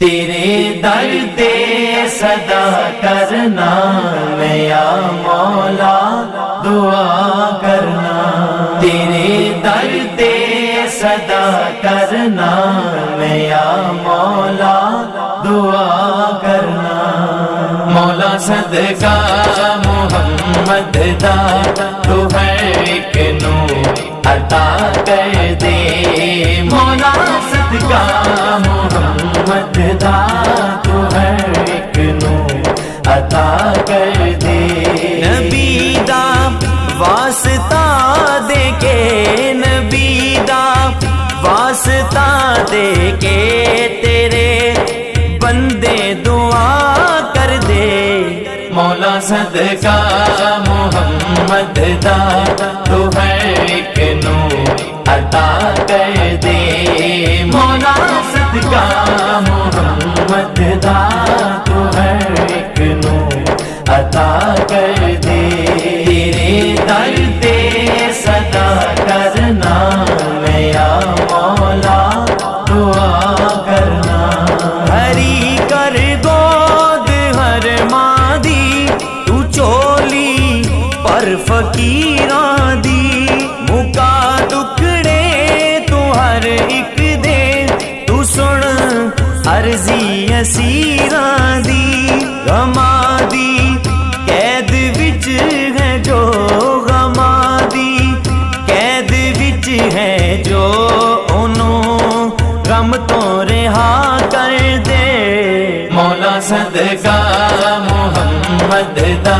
تیرے در دے صدا کرنا میں یا مولا دعا کرنا، تیرے در دے صدا کرنا میں یا مولا دعا کرنا۔ مولا صدقہ محمد دا تو ہے ایک نور عطا کر دے، مولا صدقہ محمد دا تو ہے ایک نور عطا کر دے۔ نبی دا واسطہ دے کے، نبی دا واسطہ دے کے تیرے بندے دعا کر دے، مولا صدقہ محمد دا تو ہے ایک نور عطا کر دے، مولا صدقہ محمد دا تو ہے ایک نور عطا کر دے۔ تیرے در دے صدا کرنا میں یا مولا دعا کرنا۔ ہری کر گود ہر مادی تو چولی پر فقیراں دی، مکا ٹکڑے تو ہر ایک دے، تو سن عرضی اسیراں دی، غما دی قید وچ ہے جو، غما دی قید وچ ہے جو، انہوں غم تو رہا کر دے، مولا صدقہ محمد دا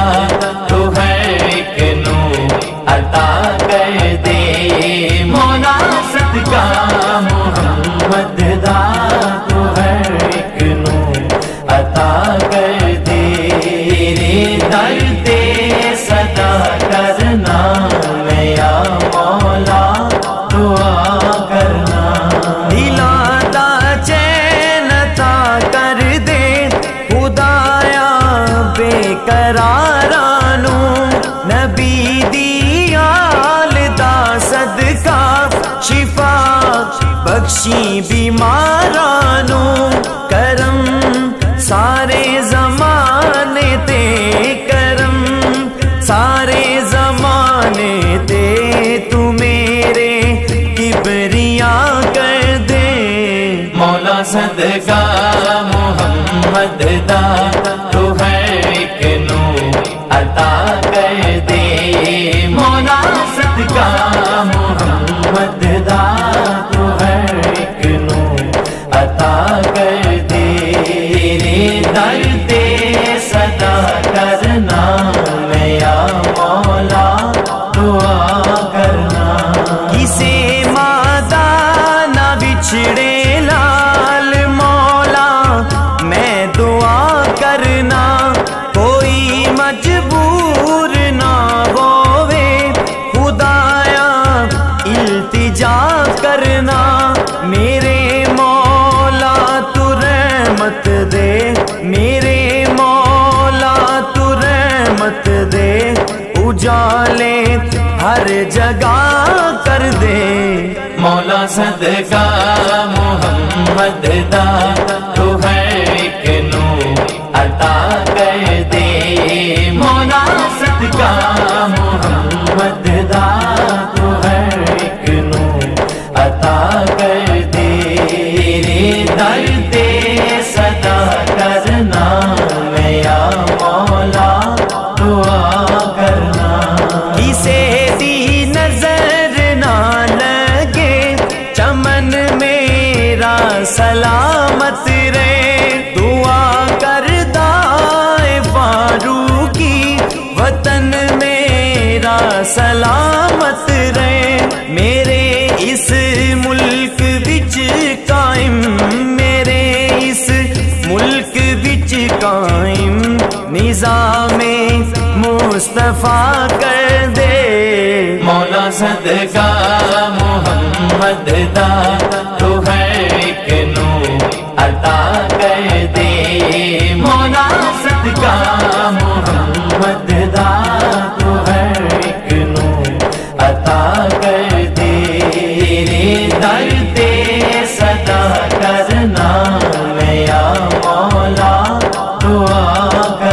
تو ہے ایک نور عطا کر دے، مولا صدقہ محمد دا تو ہے ایک نور عطا کر دے۔ تیرے در دے صدا کرنا میں یا مولا دعا کرنا۔ دلاں دا چین عطا کر دے خدایا بے قراراں نوں، نبی دی آل دا صدقہ شفا بخشی بیماراں نوں، کرم سارے زمانے تے، کرم سارے زمانے تے، تو میرے کبریاں کر دے، مولا صدقہ محمد دا تو ہے ایک نور عطا کر دے، مولا صدقہ محمد دا تو ہے ایک نور عطا کر دے۔ تیرے در دے صدا کرنا میں یا مولا دعا کرنا۔ کسے مادہ نہ بچھڑے لال مولا میں دعا کرنا، کوئی مجبور نہ ہووے خدایا التجا کرنا، میرے مولا تو رحمت دے، میرے مولا تو رحمت دے، اجالے ہر جگہ کر دے، مولا صدقہ محمد دا تو ہے ایک نور عطا کر دے، مولا صدقہ محمد دا تو ہے ایک نور عطا کر دے۔ تیرے در دے صدا کرنا میں یا مولا دعا کرنا۔ کسے دی نظر نہ لگے چمن میرا سلامت رہے، دعا کردہ فاروقی وطن میرا سلامت رہے، میرے اس ملک وچ قائم، میرے اس ملک وچ قائم نظام مصطفیٰ کر دے، مولا صدقہ محمد دا تو ہے ایک نور عطا کر دے، مولا صدقہ محمد دا تو ہے ایک نور عطا کر دے۔ تیرے در دے صدا کرنا میں یا کا